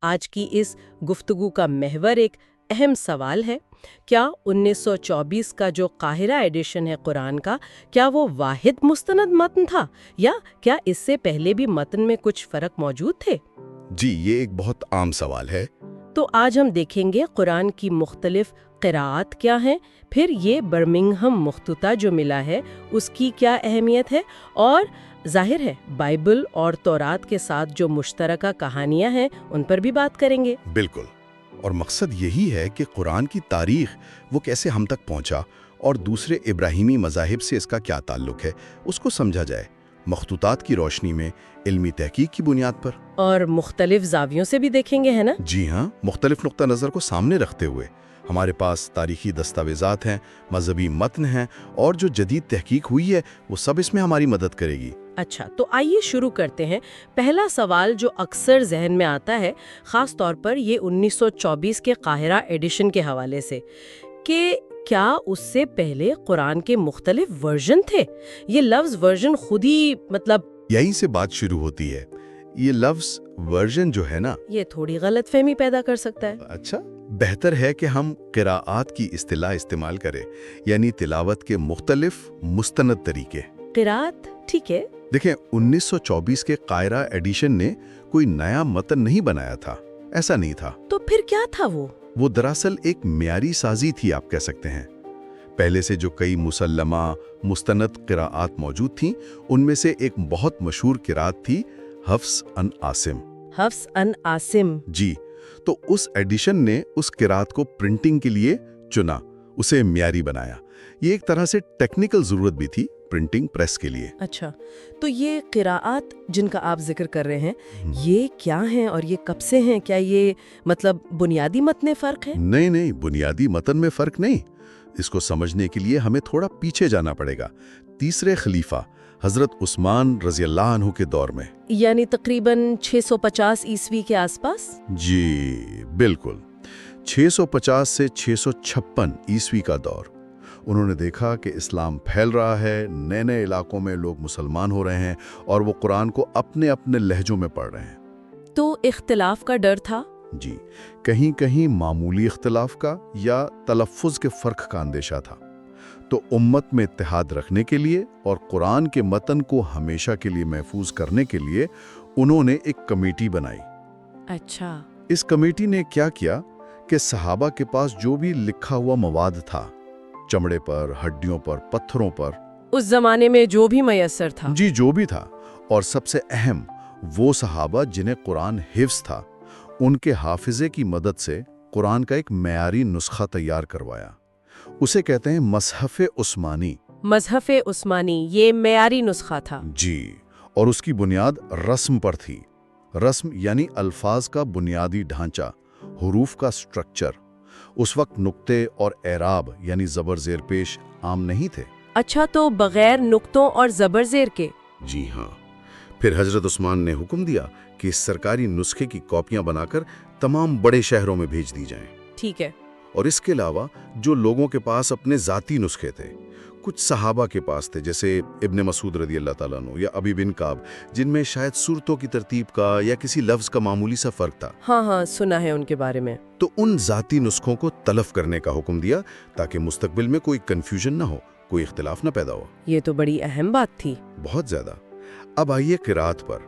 آج کی اس گفتگو کا محور ایک اہم سوال ہے، کیا 1924 کا جو قاہرہ ایڈیشن ہے قرآن کا، کیا وہ واحد مستند متن تھا یا کیا اس سے پہلے بھی متن میں کچھ فرق موجود تھے؟ جی، یہ ایک بہت عام سوال ہے۔ تو آج ہم دیکھیں گے قرآن کی مختلف قراءات کیا ہیں، پھر یہ برمنگھم مخطوطہ جو ملا ہے اس کی کیا اہمیت ہے، اور ظاہر ہے بائبل اور تورات کے ساتھ جو مشترکہ کہانیاں ہیں ان پر بھی بات کریں گے۔ بالکل، اور مقصد یہی ہے کہ قرآن کی تاریخ وہ کیسے ہم تک پہنچا اور دوسرے ابراہیمی مذاہب سے اس کا کیا تعلق ہے اس کو سمجھا جائے، مخطوطات کی روشنی میں، علمی تحقیق کی بنیاد پر، اور مختلف زاویوں سے بھی دیکھیں گے، ہے نا؟ جی ہاں، مختلف نقطہ نظر کو سامنے رکھتے ہوئے۔ ہمارے پاس تاریخی دستاویزات ہیں، مذہبی متن ہیں، اور جو جدید تحقیق ہوئی ہے وہ سب اس میں ہماری مدد کرے گی۔ اچھا، تو آئیے شروع کرتے ہیں۔ پہلا سوال جو اکثر ذہن میں آتا ہے، خاص طور پر یہ 1924 کے قاہرہ ایڈیشن کے حوالے سے، کہ کیا اس سے پہلے قرآن کے مختلف ورژن تھے؟ یہ لفظ ورژن خود ہی یہیں سے بات شروع ہوتی ہے۔ یہ لفظ ورژن جو ہے نا، یہ تھوڑی غلط فہمی پیدا کر سکتا ہے۔ اچھا، بہتر ہے کہ ہم قراءات کی اصطلاح استعمال کریں، یعنی تلاوت کے مختلف مستند طریقے۔ قراءت، ٹھیک ہے۔ دیکھیں، 1924 کے قاہرہ ایڈیشن نے کوئی نیا متن نہیں بنایا تھا، ایسا نہیں تھا۔ تو پھر کیا تھا وہ دراصل ایک معیاری سازی تھی، آپ کہہ سکتے ہیں۔ پہلے سے جو کئی مسلمہ مستند قراءات موجود تھیں، ان میں سے ایک بہت مشہور قراءت تھی حفص عن عاصم۔ حفص عن عاصم، جی، تو اس ایڈیشن نے اس قراءت کو پرنٹنگ کے لیے چنا، اسے معیاری بنایا۔ یہ ایک طرح سے ٹیکنیکل ضرورت بھی تھی پرنٹنگ پریس کے لیے۔ اچھا، تو یہ قراءات جن کا آپ ذکر کر رہے ہیں، یہ کیا ہیں اور یہ کب سے ہیں؟ کیا یہ بنیادی متن فرق ہے؟ نہیں، بنیادی متن میں فرق نہیں۔ اس کو سمجھنے کے لیے ہمیں تھوڑا پیچھے جانا پڑے گا، تیسرے خلیفہ حضرت عثمان رضی اللہ عنہ کے دور میں، یعنی تقریباً 650 عیسوی کے آس پاس۔ جی بالکل، 650 سے 656 عیسوی کا دور۔ انہوں نے دیکھا کہ اسلام پھیل رہا ہے، نئے نئے علاقوں میں لوگ مسلمان ہو رہے ہیں اور وہ قرآن کو اپنے اپنے لہجوں میں پڑھ رہے ہیں۔ تو اختلاف کا ڈر تھا؟ جی، کہیں کہیں معمولی اختلاف کا یا تلفظ کے فرق کا اندیشہ تھا۔ تو امت میں اتحاد رکھنے کے لیے اور قرآن کے متن کو ہمیشہ کے لیے محفوظ کرنے کے لیے انہوں نے ایک کمیٹی بنائی۔ اچھا، اس کمیٹی نے کیا کیا کہ صحابہ کے پاس جو بھی لکھا ہوا مواد تھا، چمڑے پر، ہڈیوں پر، پتھروں پر، اس زمانے میں جو بھی میسر تھا، جی جو بھی تھا، اور سب سے اہم وہ صحابہ جنہیں قرآن حفظ تھا، ان کے حافظے کی مدد سے قرآن کا ایک معیاری نسخہ تیار کروایا۔ اسے کہتے ہیں مصحف عثمانی۔ مصحف عثمانی یہ معیاری نسخہ تھا؟ جی، اور اس کی بنیاد رسم پر تھی۔ رسم یعنی الفاظ کا بنیادی ڈھانچہ، حروف کا سٹرکچر۔ اس وقت نقطے اور اعراب یعنی زبر زیر پیش عام نہیں تھے۔ اچھا، تو بغیر نقطوں اور زبر زیر کے؟ جی ہاں۔ پھر حضرت عثمان نے حکم دیا کہ اس سرکاری نسخے کی کاپیاں بنا کر تمام بڑے شہروں میں بھیج دی جائیں۔ ٹھیک ہے۔ اور اس کے علاوہ جو لوگوں کے پاس اپنے ذاتی نسخے تھے، کچھ صحابہ کے پاس تھے، جیسے ابن مسعود رضی اللہ تعالیٰ عنہ یا ابی بن کعب، جن میں شاید صورتوں کی ترتیب کا یا کسی لفظ کا معمولی سا فرق تھا۔ ہاں، سنا ہے ان کے بارے میں۔ تو ان ذاتی نسخوں کو تلف کرنے کا حکم دیا تاکہ مستقبل میں کوئی کنفیوژن نہ ہو، کوئی اختلاف نہ پیدا ہو۔ یہ تو بڑی اہم بات تھی۔ بہت زیادہ۔ اب آئیے قراءت پر۔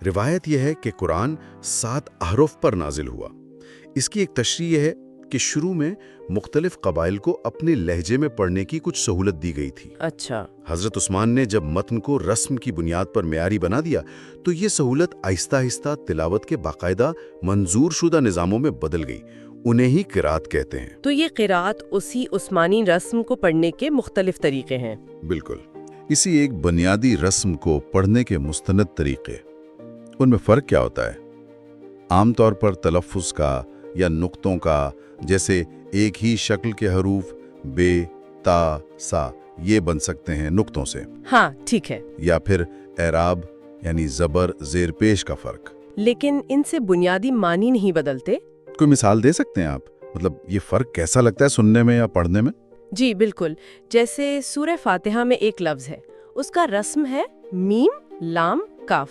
روایت یہ ہے کہ قرآن 7 احرف پر نازل ہوا۔ اس کی ایک تشریح یہ ہے کہ شروع میں مختلف قبائل کو اپنے لہجے میں پڑھنے کی کچھ سہولت دی گئی تھی۔ اچھا۔ حضرت عثمان نے جب متن کو رسم کی بنیاد پر معیاری بنا دیا تو یہ سہولت آہستہ آہستہ تلاوت کے باقاعدہ منظور شدہ نظاموں میں بدل گئی۔ انہیں ہی قراءت کہتے ہیں۔ تو یہ قراءت اسی عثمانی رسم کو پڑھنے کے مختلف طریقے ہیں؟ بالکل، اسی ایک بنیادی رسم کو پڑھنے کے مستند طریقے۔ ان میں فرق کیا ہوتا ہے؟ عام طور پر تلفظ کا یا نقطوں کا، جیسے ایک ہی شکل کے حروف بے، تا، سا، یہ بن سکتے ہیں نقطوں سے۔ ہاں ٹھیک ہے۔ یا پھر اعراب یعنی زبر زیر پیش کا فرق۔ لیکن ان سے بنیادی معنی نہیں بدلتے؟ کوئی مثال دے سکتے ہیں آپ؟ یہ فرق کیسا لگتا ہے سننے میں یا پڑھنے میں؟ جی بالکل، جیسے سورہ فاتحہ میں ایک لفظ ہے، اس کا رسم ہے میم لام کاف،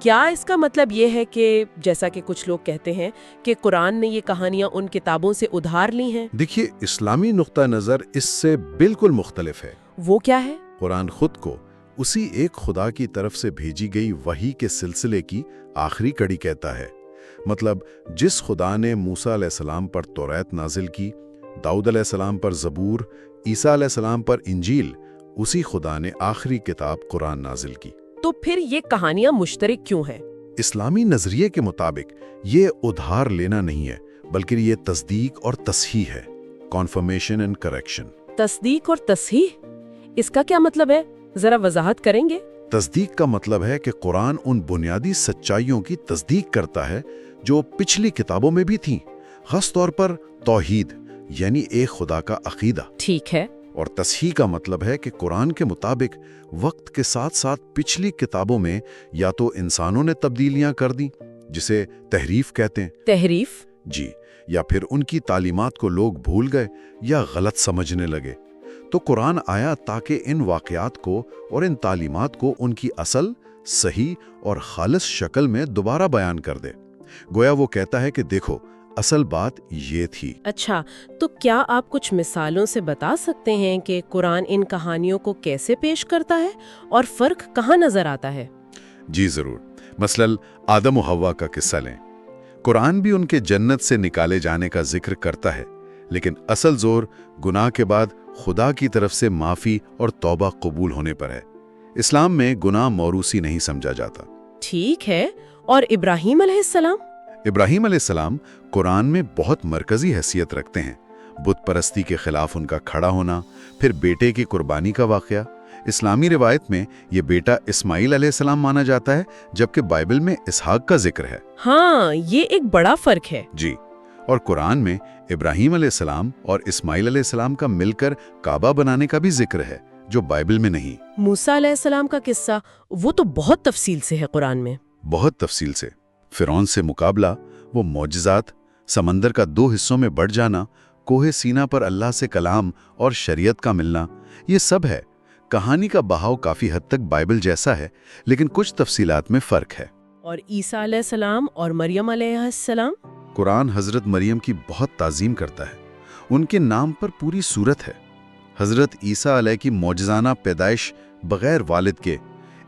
کیا اس کا مطلب یہ ہے کہ جیسا کہ کچھ لوگ کہتے ہیں کہ قرآن نے یہ کہانیاں ان کتابوں سے ادھار لی ہیں؟ دیکھیے، اسلامی نقطہ نظر اس سے بالکل مختلف ہے۔ وہ کیا ہے؟ قرآن خود کو اسی ایک خدا کی طرف سے بھیجی گئی وحی کے سلسلے کی آخری کڑی کہتا ہے۔ مطلب جس خدا نے موسیٰ علیہ السلام پر توریت نازل کی، داؤد علیہ السلام پر زبور، عیسیٰ علیہ السلام پر انجیل، اسی خدا نے آخری کتاب قرآن نازل کی۔ تو پھر یہ کہانیاں مشترک کیوں ہیں؟ اسلامی نظریے کے مطابق یہ ادھار لینا نہیں ہے، بلکہ یہ تصدیق اور تصحیح ہے، کنفرمیشن اینڈ کریکشن۔ تصدیق اور تصحیح، اس کا کیا مطلب ہے؟ ذرا وضاحت کریں گے؟ تصدیق کا مطلب ہے کہ قرآن ان بنیادی سچائیوں کی تصدیق کرتا ہے جو پچھلی کتابوں میں بھی تھیں، خاص طور پر توحید یعنی ایک خدا کا عقیدہ۔ ٹھیک ہے۔ اور تصحیح کا مطلب ہے کہ قرآن کے مطابق وقت کے ساتھ ساتھ پچھلی کتابوں میں یا تو انسانوں نے تبدیلیاں کر دیں، جسے تحریف کہتے ہیں۔ تحریف؟ جی، یا پھر ان کی تعلیمات کو لوگ بھول گئے یا غلط سمجھنے لگے۔ تو قرآن آیا تاکہ ان واقعات کو اور ان تعلیمات کو ان کی اصل، صحیح اور خالص شکل میں دوبارہ بیان کر دے۔ گویا وہ کہتا ہے کہ دیکھو، اصل بات یہ تھی۔ اچھا، تو کیا آپ کچھ مثالوں سے بتا سکتے ہیں کہ قرآن ان کہانیوں کو کیسے پیش کرتا ہے اور فرق کہاں نظر آتا ہے؟ جی ضرور۔ مثلاً آدم و حوا کا قصہ لیں۔ قرآن بھی ان کے جنت سے نکالے جانے کا ذکر کرتا ہے، لیکن اصل زور گناہ کے بعد خدا کی طرف سے معافی اور توبہ قبول ہونے پر ہے۔ اسلام میں گناہ موروثی نہیں سمجھا جاتا۔ ٹھیک ہے، اور ابراہیم علیہ السلام؟ ابراہیم علیہ السلام قرآن میں بہت مرکزی حیثیت رکھتے ہیں۔ بت پرستی کے خلاف ان کا کھڑا ہونا، پھر بیٹے کی قربانی کا واقعہ۔ اسلامی روایت میں یہ بیٹا اسماعیل علیہ السلام مانا جاتا ہے، جبکہ بائبل میں اسحاق کا ذکر ہے۔ ہاں، یہ ایک بڑا فرق ہے۔ جی، اور قرآن میں ابراہیم علیہ السلام اور اسماعیل علیہ السلام کا مل کر کعبہ بنانے کا بھی ذکر ہے، جو بائبل میں نہیں۔ موسیٰ علیہ السلام کا قصہ، وہ تو بہت تفصیل سے ہے قرآن میں۔ بہت تفصیل سے۔ فرعون سے مقابلہ، وہ معجزات، سمندر کا 2 حصوں میں بٹ جانا، کوہ سینا پر اللہ سے کلام اور شریعت کا ملنا، یہ سب ہے۔ کہانی کا بہاؤ کافی حد تک بائبل جیسا ہے، لیکن کچھ تفصیلات میں فرق ہے۔ اور عیسیٰ علیہ السلام اور مریم علیہ السلام؟ قرآن حضرت مریم کی بہت تعظیم کرتا ہے۔ ان کے نام پر پوری سورت ہے۔ حضرت عیسیٰ علیہ کی معجزانہ پیدائش بغیر والد کے،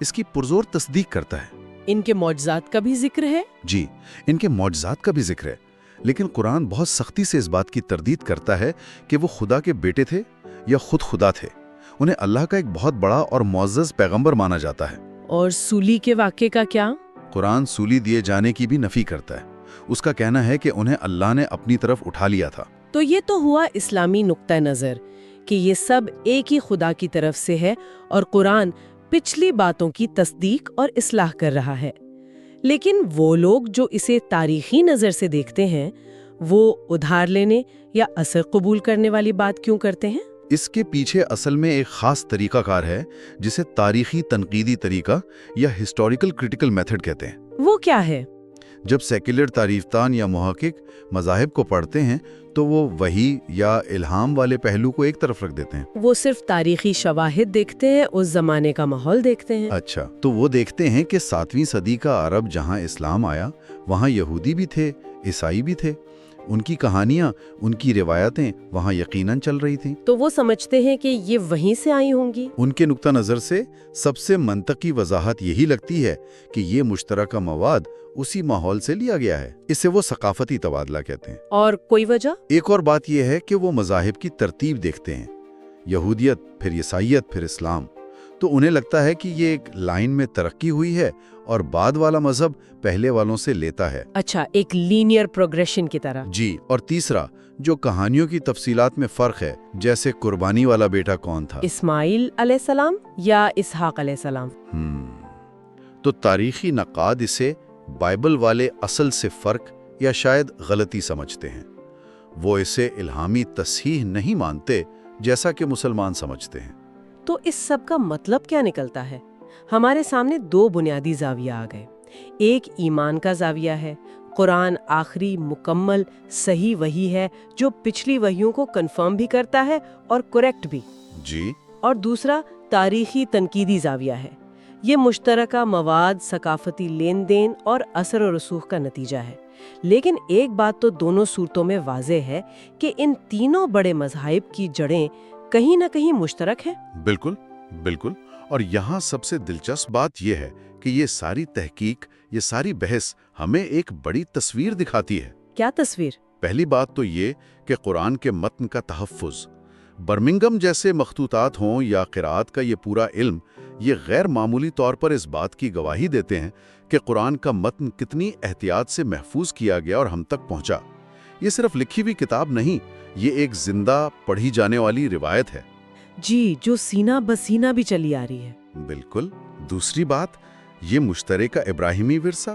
اس کی پرزور تصدیق کرتا ہے۔ ان کے معجزات کا بھی ذکر ہے؟ جی، ان کے معجزات کا بھی ذکر ہے، لیکن قرآن بہت سختی سے اس بات کی تردید کرتا ہے کہ وہ خدا کے بیٹے تھے یا خود خدا تھے۔ انہیں اللہ کا ایک بہت بڑا اور معزز پیغمبر مانا جاتا ہے۔ اور سولی کے واقعے کا کیا؟ قرآن سولی دیے جانے کی بھی نفی کرتا ہے۔ اس کا کہنا ہے کہ انہیں اللہ نے اپنی طرف اٹھا لیا تھا۔ تو یہ تو ہوا اسلامی نقطہ نظر کہ یہ سب ایک ہی خدا کی طرف سے ہے، اور قرآن پچھلی باتوں کی تصدیق اور اصلاح کر رہا ہے۔ لیکن وہ لوگ جو اسے تاریخی نظر سے دیکھتے ہیں، وہ ادھار لینے یا اثر قبول کرنے والی بات کیوں کرتے ہیں؟ اس کے پیچھے اصل میں ایک خاص طریقہ کار ہے، جسے تاریخی تنقیدی طریقہ یا ہسٹوریکل کرٹیکل میتھڈ کہتے ہیں۔ وہ کیا ہے؟ جب سیکولر تاریخ دان یا محقق مذاہب کو پڑھتے ہیں تو وہ وحی یا الہام والے پہلو کو ایک طرف رکھ دیتے ہیں۔ وہ صرف تاریخی شواہد دیکھتے ہیں، اس زمانے کا ماحول دیکھتے ہیں۔ اچھا، تو وہ دیکھتے ہیں کہ 7ویں صدی کا عرب جہاں اسلام آیا، وہاں یہودی بھی تھے، عیسائی بھی تھے۔ ان کی کہانیاں، ان کی روایتیں وہاں یقیناً چل رہی تھیں۔ تو وہ سمجھتے ہیں کہ یہ وہیں سے آئی ہوں گی۔ ان کے نقطہ نظر سے سب سے منطقی وضاحت یہی لگتی ہے کہ یہ مشترکہ مواد اسی ماحول سے لیا گیا ہے۔ اسے وہ ثقافتی تبادلہ کہتے ہیں۔ اور کوئی وجہ؟ ایک اور بات یہ ہے کہ وہ مذاہب کی ترتیب دیکھتے ہیں، یہودیت، پھر عیسائیت، پھر اسلام۔ تو انہیں لگتا ہے کہ یہ ایک لائن میں ترقی ہوئی ہے اور بعد والا مذہب پہلے والوں سے لیتا ہے۔ اچھا، ایک لینئر پروگریشن کی طرح۔ جی، اور تیسرا، جو کہانیوں کی تفصیلات میں فرق ہے، جیسے قربانی والا بیٹا کون تھا، اسماعیل علیہ السلام یا اسحاق علیہ السلام؟ تو تاریخی نقاد اسے بائبل والے اصل سے فرق یا شاید غلطی سمجھتے ہیں۔ وہ اسے الہامی تصحیح نہیں مانتے جیسا کہ مسلمان سمجھتے ہیں۔ تو اس سب کا مطلب کیا نکلتا ہے؟ ہمارے سامنے 2 بنیادی زاویہ آ گئے۔ ایک ایمان کا زاویہ ہے، قرآن آخری مکمل صحیح وحی ہے جو پچھلی وحیوں کو کنفرم بھی کرتا ہے اور کریکٹ بھی۔ جی۔ اور دوسرا تاریخی تنقیدی زاویہ ہے، یہ مشترکہ مواد، ثقافتی لین دین اور اثر و رسوخ کا نتیجہ ہے۔ لیکن ایک بات تو دونوں صورتوں میں واضح ہے کہ ان تینوں بڑے مذاہب کی جڑیں کہیں نہ کہیں مشترک ہیں۔ بالکل بالکل، اور یہاں سب سے دلچسپ بات یہ ہے کہ یہ ساری تحقیق، یہ ساری بحث ہمیں ایک بڑی تصویر دکھاتی ہے۔ کیا تصویر؟ پہلی بات تو یہ کہ قرآن کے متن کا تحفظ، برمنگم جیسے مخطوطات ہوں یا قرآت کا یہ پورا علم، یہ غیر معمولی طور پر اس بات کی گواہی دیتے ہیں کہ قرآن کا متن کتنی احتیاط سے محفوظ کیا گیا اور ہم تک پہنچا۔ یہ صرف لکھی ہوئی کتاب نہیں، یہ ایک زندہ پڑھی جانے والی روایت ہے۔ جی، جو سینہ بسینہ بھی چلی آ رہی ہے۔ بالکل۔ دوسری بات، یہ مشترکہ ابراہیمی ورثہ،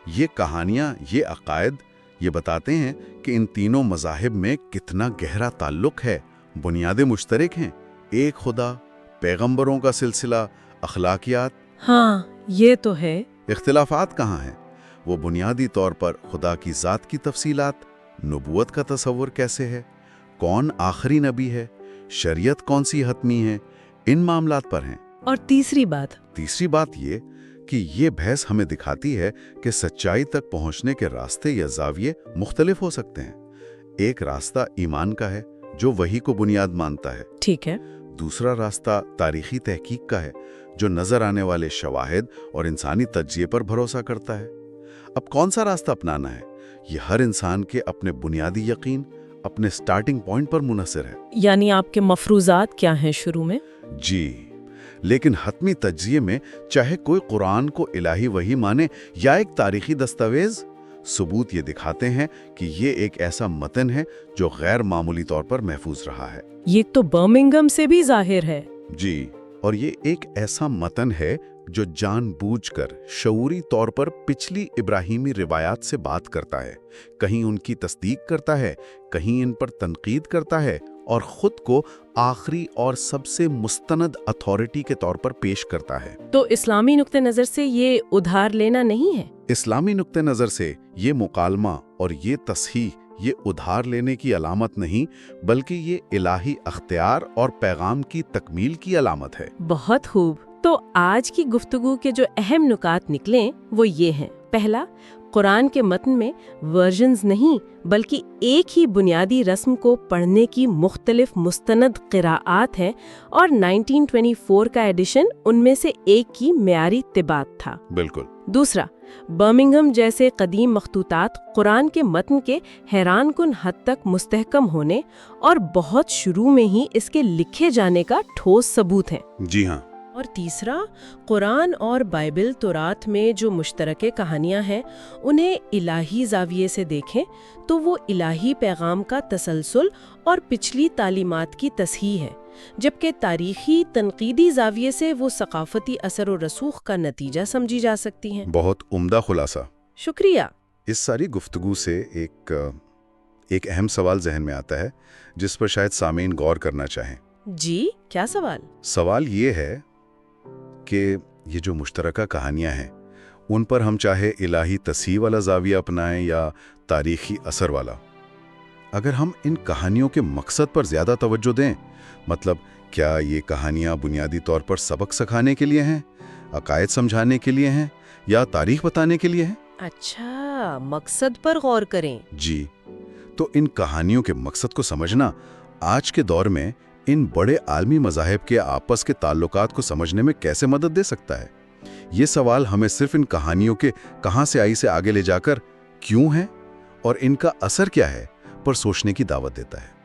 یہ کہانیاں، یہ عقائد، یہ بتاتے ہیں کہ ان تینوں مذاہب میں کتنا گہرا تعلق ہے، بنیادیں مشترک ہیں، ایک خدا، پیغمبروں کا سلسلہ، اخلاقیات۔ ہاں، یہ تو ہے۔ اختلافات کہاں ہیں؟ وہ بنیادی طور پر خدا کی ذات کی تفصیلات، نبوت کا تصور کیسے ہے، کون آخری نبی ہے، شریعت کون سی حتمی ہے، ان معاملات پر ہیں۔ اور تیسری بات یہ کہ یہ بحث ہمیں دکھاتی ہے کہ سچائی تک پہنچنے کے راستے یا زاویے مختلف ہو سکتے ہیں۔ ایک راستہ ایمان کا ہے جو وحی کو بنیاد مانتا ہے، ٹھیک ہے۔ دوسرا راستہ تاریخی تحقیق کا ہے جو نظر آنے والے شواہد اور انسانی تجزیے پر بھروسہ کرتا ہے۔ اب کون سا راستہ اپنانا ہے، یہ ہر انسان کے اپنے بنیادی یقین، اپنے سٹارٹنگ پوائنٹ پر منحصر ہے۔ یعنی آپ کے مفروضات کیا ہیں شروع میں؟ جی، لیکن حتمی تجزیے میں چاہے کوئی قرآن کو الہی وحی مانے یا ایک تاریخی دستاویز، ثبوت یہ دکھاتے ہیں کہ یہ ایک ایسا متن ہے جو غیر معمولی طور پر محفوظ رہا ہے۔ یہ تو برمنگم سے بھی ظاہر ہے۔ جی، اور یہ ایک ایسا متن ہے جو جان بوجھ کر شعوری طور پر پچھلی ابراہیمی روایات سے بات کرتا ہے، کہیں ان کی تصدیق کرتا ہے، کہیں ان پر تنقید کرتا ہے، اور خود کو آخری اور سب سے مستند اتھارٹی کے طور پر پیش کرتا ہے۔ تو اسلامی نقطہ نظر سے یہ ادھار لینا نہیں ہے؟ اسلامی نقطہ نظر سے یہ مکالمہ اور یہ تصحیح، یہ ادھار لینے کی علامت نہیں، بلکہ یہ الہی اختیار اور پیغام کی تکمیل کی علامت ہے۔ بہت خوب۔ تو آج کی گفتگو کے جو اہم نکات نکلیں وہ یہ ہیں۔ پہلا، قرآن کے متن میں ورژنز نہیں بلکہ ایک ہی بنیادی رسم کو پڑھنے کی مختلف مستند قراءات ہیں، اور 1924 کا ایڈیشن ان میں سے ایک کی معیاری طباعت تھا۔ بالکل۔ دوسرا، برمنگم جیسے قدیم مخطوطات قرآن کے متن کے حیران کن حد تک مستحکم ہونے اور بہت شروع میں ہی اس کے لکھے جانے کا ٹھوس ثبوت ہیں۔ جی ہاں۔ اور تیسرا، قرآن اور بائبل تورات میں جو مشترکہ کہانیاں ہیں انہیں الہی زاویے سے دیکھیں تو وہ الہی پیغام کا تسلسل اور پچھلی تعلیمات کی تصحیح ہے، جبکہ تاریخی تنقیدی زاویے سے وہ ثقافتی اثر و رسوخ کا نتیجہ سمجھی جا سکتی ہیں۔ بہت عمدہ خلاصہ۔ شکریہ۔ اس ساری گفتگو سے ایک اہم سوال ذہن میں آتا ہے جس پر شاید سامعین غور کرنا چاہیں۔ جی، کیا سوال؟ سوال یہ ہے کہ یہ جو مشترکہ کہانیاں ہیں ان پر ہم چاہے الہی تصحیح والا زاویہ اپنائیں یا تاریخی اثر والا، اگر ہم ان کہانیوں کے مقصد پر زیادہ توجہ دیں، مطلب کیا یہ کہانیاں بنیادی طور پر سبق سکھانے کے لیے ہیں، عقائد سمجھانے کے لیے ہیں، یا تاریخ بتانے کے لیے ہیں؟ اچھا، مقصد پر غور کریں۔ جی، تو ان کہانیوں کے مقصد کو سمجھنا آج کے دور میں ان بڑے عالمی مذاہب کے آپس کے تعلقات کو سمجھنے میں کیسے مدد دے سکتا ہے؟ یہ سوال ہمیں صرف ان کہانیوں کے کہاں سے آئی سے آگے لے جا کر کیوں ہیں اور ان کا اثر کیا ہے پر سوچنے کی دعوت دیتا ہے۔